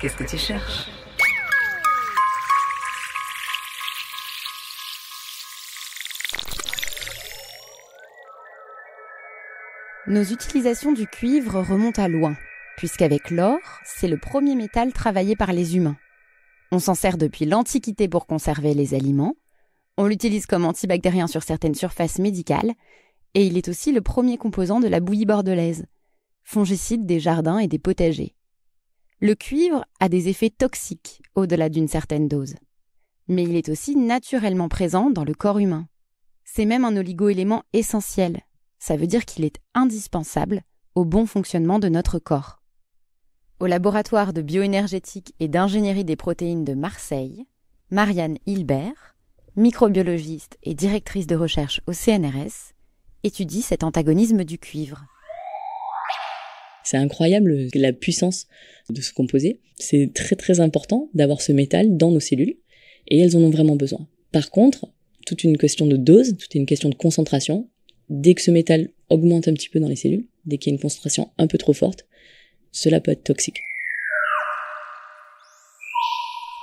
Qu'est-ce que tu cherches? Nos utilisations du cuivre remontent à loin, puisqu'avec l'or, c'est le premier métal travaillé par les humains. On s'en sert depuis l'Antiquité pour conserver les aliments, on l'utilise comme antibactérien sur certaines surfaces médicales, et il est aussi le premier composant de la bouillie bordelaise, fongicide des jardins et des potagers. Le cuivre a des effets toxiques au-delà d'une certaine dose, mais il est aussi naturellement présent dans le corps humain. C'est même un oligo-élément essentiel. Ça veut dire qu'il est indispensable au bon fonctionnement de notre corps. Au laboratoire de bioénergétique et d'ingénierie des protéines de Marseille, Marianne Hilbert, microbiologiste et directrice de recherche au CNRS, étudie cet antagonisme du cuivre. C'est incroyable la puissance de ce composé. C'est très très important d'avoir ce métal dans nos cellules et elles en ont vraiment besoin. Par contre, toute une question de dose, toute une question de concentration. Dès que ce métal augmente un petit peu dans les cellules, dès qu'il y a une concentration un peu trop forte, cela peut être toxique.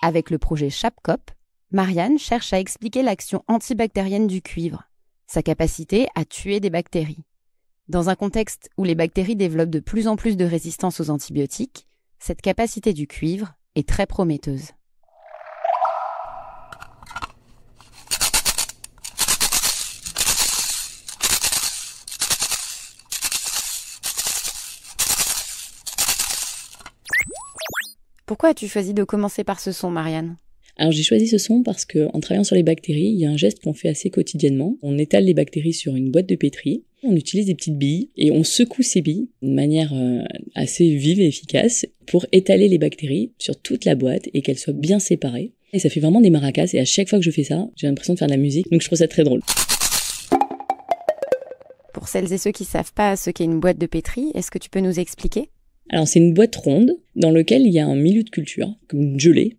Avec le projet CHAPCOP, Marianne cherche à expliquer l'action antibactérienne du cuivre, sa capacité à tuer des bactéries. Dans un contexte où les bactéries développent de plus en plus de résistance aux antibiotiques, cette capacité du cuivre est très prometteuse. Pourquoi as-tu choisi de commencer par ce son, Marianne ? Alors j'ai choisi ce son parce qu'en travaillant sur les bactéries, il y a un geste qu'on fait assez quotidiennement. On étale les bactéries sur une boîte de pétri, on utilise des petites billes et on secoue ces billes de manière assez vive et efficace pour étaler les bactéries sur toute la boîte et qu'elles soient bien séparées. Et ça fait vraiment des maracas et à chaque fois que je fais ça, j'ai l'impression de faire de la musique, donc je trouve ça très drôle. Pour celles et ceux qui ne savent pas ce qu'est une boîte de pétri, est-ce que tu peux nous expliquer ? Alors c'est une boîte ronde dans laquelle il y a un milieu de culture, comme une gelée,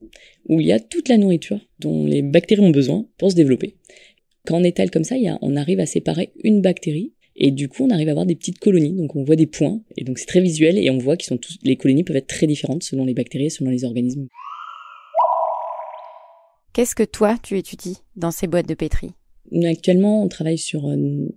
où il y a toute la nourriture dont les bactéries ont besoin pour se développer. Quand on étale comme ça, on arrive à séparer une bactérie et du coup on arrive à avoir des petites colonies, donc on voit des points et donc c'est très visuel et on voit les colonies peuvent être très différentes selon les bactéries et selon les organismes. Qu'est-ce que toi tu étudies dans ces boîtes de pétri ? Actuellement, on travaille sur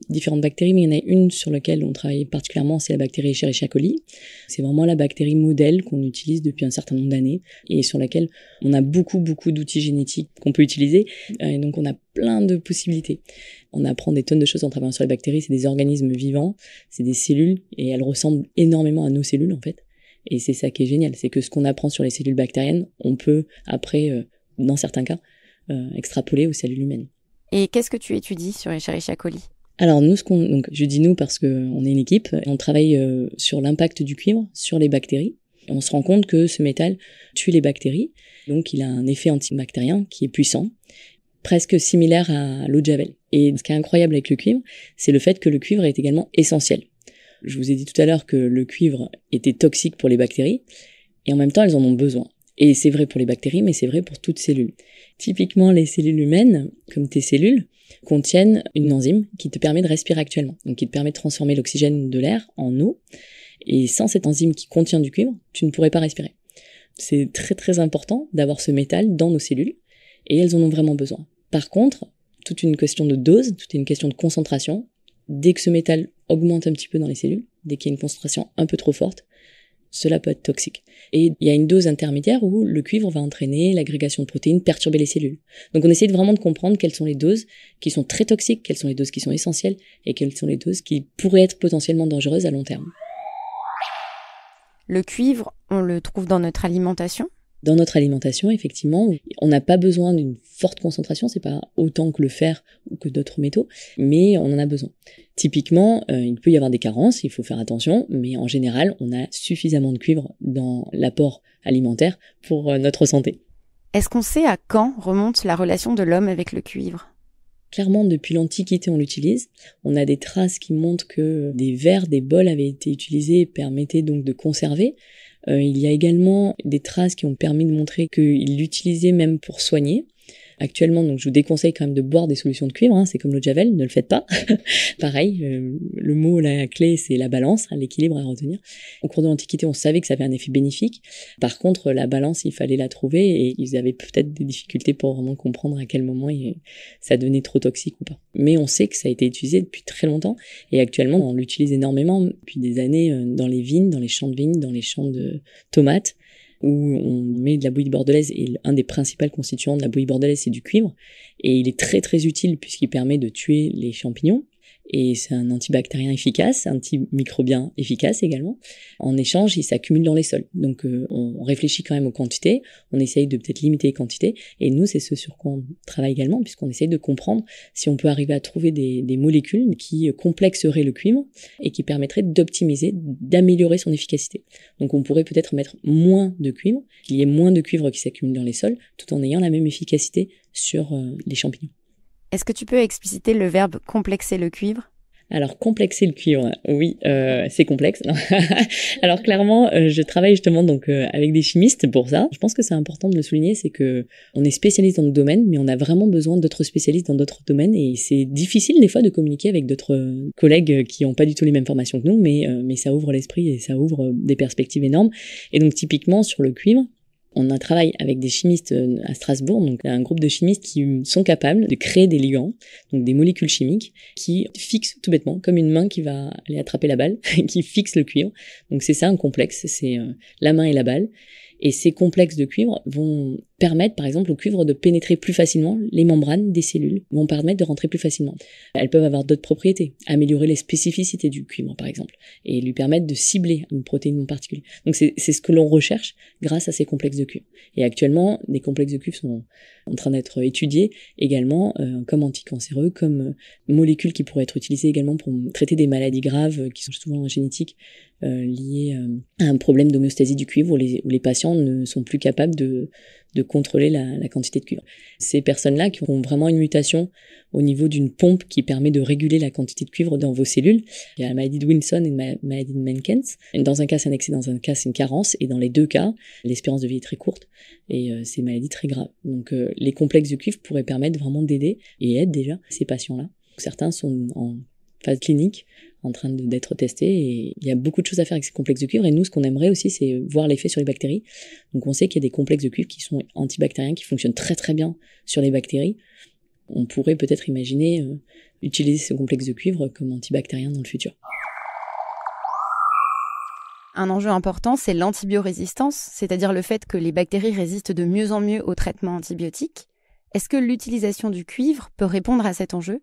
différentes bactéries, mais il y en a une sur laquelle on travaille particulièrement, c'est la bactérie Escherichia coli. C'est vraiment la bactérie modèle qu'on utilise depuis un certain nombre d'années et sur laquelle on a beaucoup d'outils génétiques qu'on peut utiliser. Et donc, on a plein de possibilités. On apprend des tonnes de choses en travaillant sur les bactéries. C'est des organismes vivants, c'est des cellules et elles ressemblent énormément à nos cellules en fait. Et c'est ça qui est génial, c'est que ce qu'on apprend sur les cellules bactériennes, on peut après, dans certains cas, extrapoler aux cellules humaines. Et qu'est-ce que tu étudies sur Escherichia coli ? Alors nous, donc je dis nous parce qu'on est une équipe, on travaille sur l'impact du cuivre sur les bactéries. Et on se rend compte que ce métal tue les bactéries, donc il a un effet antibactérien qui est puissant, presque similaire à l'eau de Javel. Et ce qui est incroyable avec le cuivre, c'est le fait que le cuivre est également essentiel. Je vous ai dit tout à l'heure que le cuivre était toxique pour les bactéries, et en même temps elles en ont besoin. Et c'est vrai pour les bactéries, mais c'est vrai pour toute cellule. Typiquement, les cellules humaines, comme tes cellules, contiennent une enzyme qui te permet de respirer actuellement. Donc, qui te permet de transformer l'oxygène de l'air en eau. Et sans cette enzyme qui contient du cuivre, tu ne pourrais pas respirer. C'est très très important d'avoir ce métal dans nos cellules. Et elles en ont vraiment besoin. Par contre, toute une question de dose, toute une question de concentration. Dès que ce métal augmente un petit peu dans les cellules, dès qu'il y a une concentration un peu trop forte, cela peut être toxique. Et il y a une dose intermédiaire où le cuivre va entraîner l'agrégation de protéines, perturber les cellules. Donc on essaie vraiment de comprendre quelles sont les doses qui sont très toxiques, quelles sont les doses qui sont essentielles et quelles sont les doses qui pourraient être potentiellement dangereuses à long terme. Le cuivre, on le trouve dans notre alimentation ? Dans notre alimentation, effectivement, on n'a pas besoin d'une forte concentration, c'est pas autant que le fer ou que d'autres métaux, mais on en a besoin. Typiquement, il peut y avoir des carences, il faut faire attention, mais en général, on a suffisamment de cuivre dans l'apport alimentaire pour notre santé. Est-ce qu'on sait à quand remonte la relation de l'homme avec le cuivre ? Clairement, depuis l'Antiquité, on l'utilise. On a des traces qui montrent que des verres, des bols avaient été utilisés et permettaient donc de conserver. Il y a également des traces qui ont permis de montrer qu'il l'utilisait même pour soigner. Actuellement, donc, je vous déconseille quand même de boire des solutions de cuivre, hein, c'est comme l'eau de Javel, ne le faites pas. Pareil, le mot, la clé, c'est la balance, hein, l'équilibre à retenir. Au cours de l'Antiquité, on savait que ça avait un effet bénéfique. Par contre, la balance, il fallait la trouver et ils avaient peut-être des difficultés pour vraiment comprendre à quel moment ça devenait trop toxique ou pas. Mais on sait que ça a été utilisé depuis très longtemps et actuellement, on l'utilise énormément depuis des années dans les vignes, dans les champs de vignes, dans les champs de tomates, où on met de la bouillie bordelaise et un des principaux constituants de la bouillie bordelaise, c'est du cuivre. Et il est très très utile puisqu'il permet de tuer les champignons. Et c'est un antibactérien efficace, antimicrobien efficace également. En échange, il s'accumule dans les sols. Donc on réfléchit quand même aux quantités, on essaye de peut-être limiter les quantités, et nous c'est ce sur quoi on travaille également, puisqu'on essaye de comprendre si on peut arriver à trouver des molécules qui complexeraient le cuivre et qui permettraient d'optimiser, d'améliorer son efficacité. Donc on pourrait peut-être mettre moins de cuivre, qu'il y ait moins de cuivre qui s'accumule dans les sols, tout en ayant la même efficacité sur les champignons. Est-ce que tu peux expliciter le verbe complexer le cuivre ? Alors, complexer le cuivre, oui, c'est complexe. Alors, clairement, je travaille justement donc avec des chimistes pour ça. Je pense que c'est important de le souligner, c'est que on est spécialiste dans notre domaine, mais on a vraiment besoin d'autres spécialistes dans d'autres domaines, et c'est difficile des fois de communiquer avec d'autres collègues qui n'ont pas du tout les mêmes formations que nous, mais ça ouvre l'esprit et ça ouvre des perspectives énormes. Et donc, typiquement, sur le cuivre, on a travaillé avec des chimistes à Strasbourg, donc un groupe de chimistes qui sont capables de créer des ligands, donc des molécules chimiques qui fixent tout bêtement, comme une main qui va aller attraper la balle, qui fixe le cuivre. Donc c'est ça un complexe, c'est la main et la balle. Et ces complexes de cuivre vont permettre, par exemple, au cuivre de pénétrer plus facilement les membranes des cellules, vont permettre de rentrer plus facilement. Elles peuvent avoir d'autres propriétés, améliorer les spécificités du cuivre, par exemple, et lui permettre de cibler une protéine en particulier. Donc c'est ce que l'on recherche grâce à ces complexes de cuivre. Et actuellement, des complexes de cuivre sont en train d'être étudiés également comme anticancéreux, comme molécules qui pourraient être utilisées également pour traiter des maladies graves qui sont souvent génétiques, liées à un problème d'homéostasie du cuivre où les patients ne sont plus capables de contrôler la quantité de cuivre. Ces personnes-là qui ont vraiment une mutation au niveau d'une pompe qui permet de réguler la quantité de cuivre dans vos cellules. Il y a la maladie de Wilson et la maladie de Menkens. Dans un cas, c'est un excès, dans un cas, c'est une carence. Et dans les deux cas, l'espérance de vie est très courte et c'est une maladie très grave. Donc les complexes de cuivre pourraient permettre vraiment d'aider et aident déjà ces patients-là. Certains sont en phase clinique, en train d'être testés, et il y a beaucoup de choses à faire avec ces complexes de cuivre, et nous, ce qu'on aimerait aussi, c'est voir l'effet sur les bactéries. Donc on sait qu'il y a des complexes de cuivre qui sont antibactériens, qui fonctionnent très très bien sur les bactéries. On pourrait peut-être imaginer utiliser ce complexe de cuivre comme antibactérien dans le futur. Un enjeu important, c'est l'antibiorésistance, c'est-à-dire le fait que les bactéries résistent de mieux en mieux aux traitements antibiotiques. Est-ce que l'utilisation du cuivre peut répondre à cet enjeu ?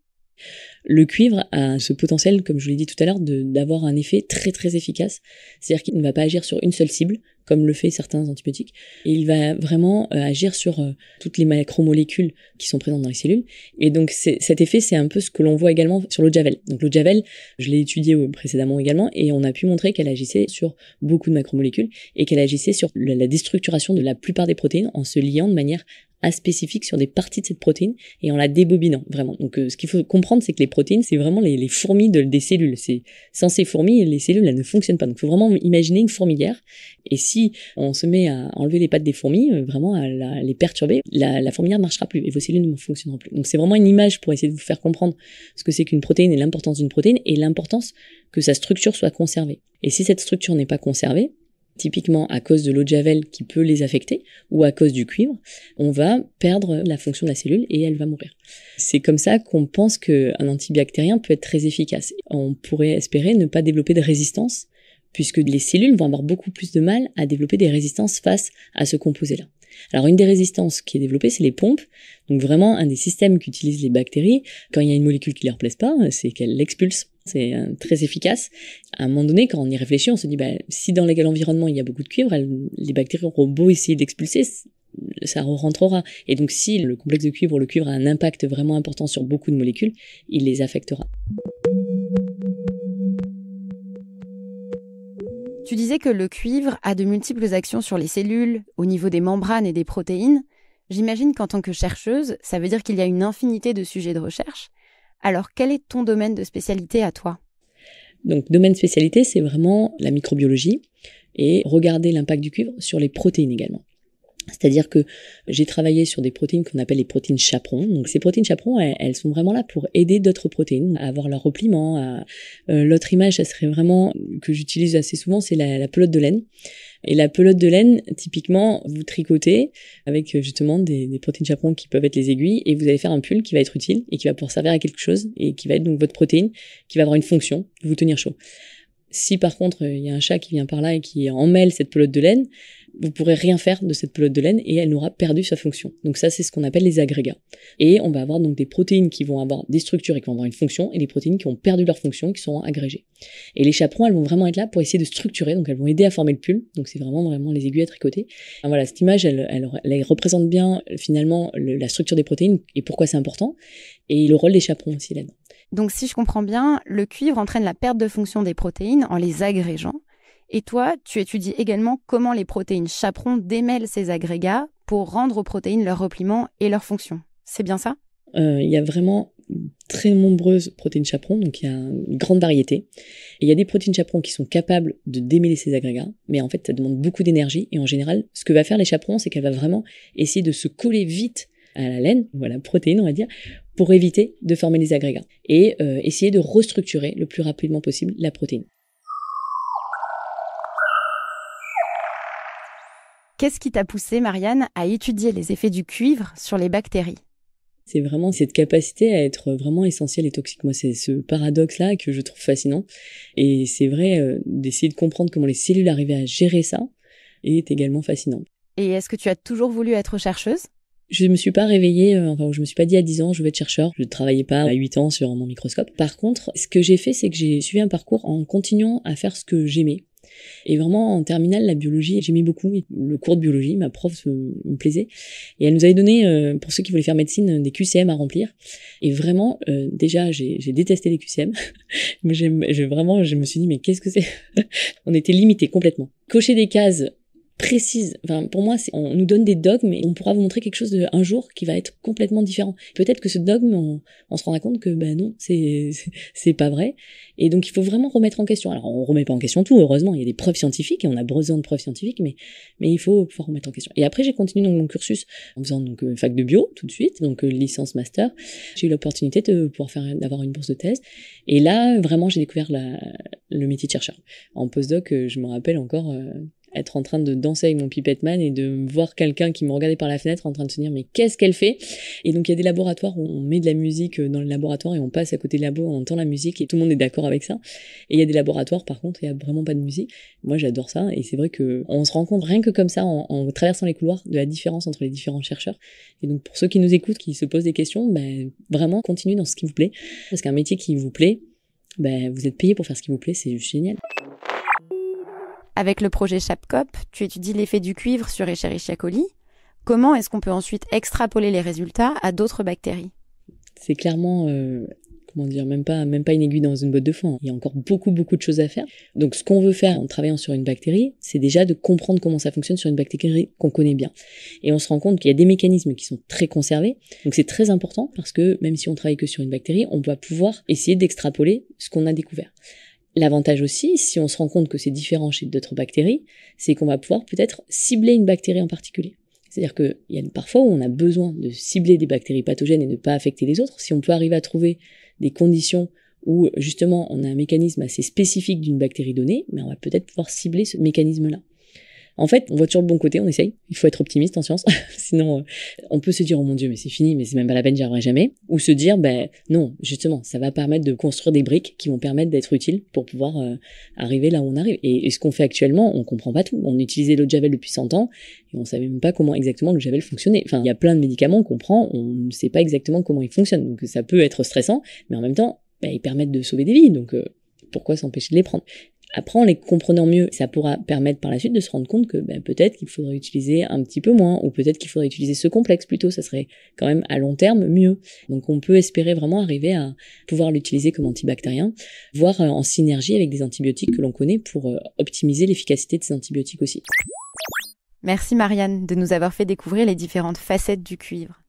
Le cuivre a ce potentiel, comme je vous l'ai dit tout à l'heure, d'avoir un effet très très efficace. C'est-à-dire qu'il ne va pas agir sur une seule cible, comme le fait certains antibiotiques. Et il va vraiment agir sur toutes les macromolécules qui sont présentes dans les cellules. Et donc cet effet, c'est un peu ce que l'on voit également sur l'eau de Javel. Donc l'eau de Javel, je l'ai étudié précédemment également, et on a pu montrer qu'elle agissait sur beaucoup de macromolécules et qu'elle agissait sur la déstructuration de la plupart des protéines en se liant de manière aspécifique sur des parties de cette protéine et en la débobinant, vraiment. Donc ce qu'il faut comprendre, c'est que les protéines, c'est vraiment les fourmis des cellules. Sans ces fourmis, les cellules, elles ne fonctionnent pas. Donc il faut vraiment imaginer une fourmilière, et si on se met à enlever les pattes des fourmis, vraiment à les perturber, la fourmilière ne marchera plus et vos cellules ne fonctionneront plus. Donc c'est vraiment une image pour essayer de vous faire comprendre ce que c'est qu'une protéine et l'importance d'une protéine et l'importance que sa structure soit conservée. Et si cette structure n'est pas conservée, typiquement à cause de l'eau de Javel qui peut les affecter, ou à cause du cuivre, on va perdre la fonction de la cellule et elle va mourir. C'est comme ça qu'on pense qu'un antibactérien peut être très efficace. On pourrait espérer ne pas développer de résistance, puisque les cellules vont avoir beaucoup plus de mal à développer des résistances face à ce composé-là. Alors une des résistances qui est développée, c'est les pompes. Donc vraiment un des systèmes qu'utilisent les bactéries, quand il y a une molécule qui ne leur plaise pas, c'est qu'elles l'expulsent. C'est très efficace. À un moment donné, quand on y réfléchit, on se dit, si dans l'environnement il y a beaucoup de cuivre, les bactéries auront beau essayer d'expulser, ça rentrera. Et donc si le complexe de cuivre ou le cuivre a un impact vraiment important sur beaucoup de molécules, il les affectera. Tu disais que le cuivre a de multiples actions sur les cellules, au niveau des membranes et des protéines. J'imagine qu'en tant que chercheuse, ça veut dire qu'il y a une infinité de sujets de recherche. Alors, quel est ton domaine de spécialité à toi ? Donc, domaine de spécialité, c'est vraiment la microbiologie et regarder l'impact du cuivre sur les protéines également. C'est-à-dire que j'ai travaillé sur des protéines qu'on appelle les protéines chaperons. Donc ces protéines chaperons, elles sont vraiment là pour aider d'autres protéines à avoir leur repliement. L'autre image, ça serait vraiment, que j'utilise assez souvent, c'est la pelote de laine. Et la pelote de laine, typiquement, vous tricotez avec justement des protéines chaperons qui peuvent être les aiguilles, et vous allez faire un pull qui va être utile et qui va pouvoir servir à quelque chose, et qui va être donc votre protéine, qui va avoir une fonction, vous tenir chaud. Si par contre, il y a un chat qui vient par là et qui emmêle cette pelote de laine, vous pourrez rien faire de cette pelote de laine et elle aura perdu sa fonction. Donc ça, c'est ce qu'on appelle les agrégats. Et on va avoir donc des protéines qui vont avoir des structures et qui vont avoir une fonction, et des protéines qui ont perdu leur fonction et qui sont agrégées. Et les chaperons, elles vont vraiment être là pour essayer de structurer, donc elles vont aider à former le pull. Donc c'est vraiment les aiguilles à tricoter. Alors voilà, cette image, elle représente bien finalement la structure des protéines et pourquoi c'est important, et le rôle des chaperons aussi là-dedans. Donc si je comprends bien, le cuivre entraîne la perte de fonction des protéines en les agrégeant. Et toi, tu étudies également comment les protéines chaperons démêlent ces agrégats pour rendre aux protéines leur repliement et leur fonction. C'est bien ça ? Il y a vraiment très nombreuses protéines chaperons, donc il y a une grande variété. Et il y a des protéines chaperons qui sont capables de démêler ces agrégats, mais en fait, ça demande beaucoup d'énergie. Et en général, ce que va faire les chaperons, c'est qu'elle va vraiment essayer de se coller vite à la laine, ou à la protéine, on va dire, pour éviter de former les agrégats. Et essayer de restructurer le plus rapidement possible la protéine. Qu'est-ce qui t'a poussé, Marianne, à étudier les effets du cuivre sur les bactéries ? C'est vraiment cette capacité à être vraiment essentielle et toxique. Moi, c'est ce paradoxe-là que je trouve fascinant. Et c'est vrai, d'essayer de comprendre comment les cellules arrivaient à gérer ça est également fascinant. Et est-ce que tu as toujours voulu être chercheuse ? Je me suis pas réveillée, je me suis pas dit à 10 ans, je veux être chercheur. Je ne travaillais pas à 8 ans sur mon microscope. Par contre, ce que j'ai fait, c'est que j'ai suivi un parcours en continuant à faire ce que j'aimais. Et vraiment, en terminale, la biologie, j'aimais beaucoup. Le cours de biologie, ma prof me plaisait. Et elle nous avait donné, pour ceux qui voulaient faire médecine, des QCM à remplir. Et vraiment, déjà, j'ai détesté les QCM. Mais je me suis dit, mais qu'est-ce que c'est ? On était limité complètement. Cocher des cases précise. Enfin, pour moi, on nous donne des dogmes et on pourra vous montrer quelque chose un jour qui va être complètement différent. Peut-être que ce dogme, on se rendra compte que non, c'est pas vrai. Et donc, il faut vraiment remettre en question. Alors, on remet pas en question tout, heureusement. Il y a des preuves scientifiques et on a besoin de preuves scientifiques, mais il faut pouvoir remettre en question. Et après, j'ai continué donc mon cursus en faisant donc fac de bio tout de suite, donc licence master. J'ai eu l'opportunité de pouvoir d'avoir une bourse de thèse. Et là, vraiment, j'ai découvert le métier de chercheur. En postdoc, je me rappelle encore être en train de danser avec mon Pipette Man et de voir quelqu'un qui me regardait par la fenêtre en train de se dire mais qu'est-ce qu'elle fait ? Et donc il y a des laboratoires où on met de la musique dans le laboratoire et on passe à côté de labo, on entend la musique et tout le monde est d'accord avec ça. Et il y a des laboratoires par contre, il y a vraiment pas de musique. Moi j'adore ça et c'est vrai que on se rend compte rien que comme ça en traversant les couloirs de la différence entre les différents chercheurs. Et donc pour ceux qui nous écoutent, qui se posent des questions, vraiment continuez dans ce qui vous plaît parce qu'un métier qui vous plaît, vous êtes payé pour faire ce qui vous plaît, c'est juste génial. Avec le projet CHAPCOP, tu étudies l'effet du cuivre sur Escherichia coli. Comment est-ce qu'on peut ensuite extrapoler les résultats à d'autres bactéries ? C'est clairement, même pas une aiguille dans une botte de foin. Il y a encore beaucoup de choses à faire. Donc ce qu'on veut faire en travaillant sur une bactérie, c'est déjà de comprendre comment ça fonctionne sur une bactérie qu'on connaît bien. Et on se rend compte qu'il y a des mécanismes qui sont très conservés. Donc c'est très important parce que même si on travaille que sur une bactérie, on va pouvoir essayer d'extrapoler ce qu'on a découvert. L'avantage aussi, si on se rend compte que c'est différent chez d'autres bactéries, c'est qu'on va pouvoir peut-être cibler une bactérie en particulier. C'est-à-dire qu'il y a parfois où on a besoin de cibler des bactéries pathogènes et de ne pas affecter les autres. Si on peut arriver à trouver des conditions où justement on a un mécanisme assez spécifique d'une bactérie donnée, on va peut-être pouvoir cibler ce mécanisme-là. En fait, on voit toujours le bon côté, on essaye. Il faut être optimiste en science. Sinon, on peut se dire, oh mon Dieu, mais c'est fini, mais c'est même pas la peine, j'y arriverai jamais. Ou se dire, non, justement, ça va permettre de construire des briques qui vont permettre d'être utiles pour pouvoir arriver là où on arrive. Et ce qu'on fait actuellement, on comprend pas tout. On utilisait l'eau de Javel depuis 100 ans et on savait même pas comment exactement l'eau de Javel fonctionnait. Enfin, il y a plein de médicaments qu'on prend, on ne sait pas exactement comment ils fonctionnent. Donc ça peut être stressant, mais en même temps, ils permettent de sauver des vies. Donc pourquoi s'empêcher de les prendre ? Après, en les comprenant mieux, ça pourra permettre par la suite de se rendre compte que peut-être qu'il faudrait utiliser un petit peu moins, ou peut-être qu'il faudrait utiliser ce complexe plutôt, ça serait quand même à long terme mieux. Donc on peut espérer vraiment arriver à pouvoir l'utiliser comme antibactérien, voire en synergie avec des antibiotiques que l'on connaît pour optimiser l'efficacité de ces antibiotiques aussi. Merci Marianne de nous avoir fait découvrir les différentes facettes du cuivre.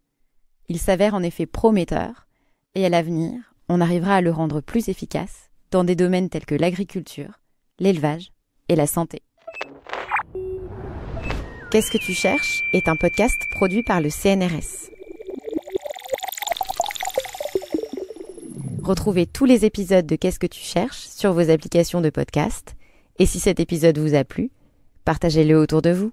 Il s'avère en effet prometteur, et à l'avenir, on arrivera à le rendre plus efficace dans des domaines tels que l'agriculture, l'élevage et la santé. Qu'est-ce que tu cherches est un podcast produit par le CNRS. Retrouvez tous les épisodes de Qu'est-ce que tu cherches sur vos applications de podcast. Et si cet épisode vous a plu, partagez-le autour de vous.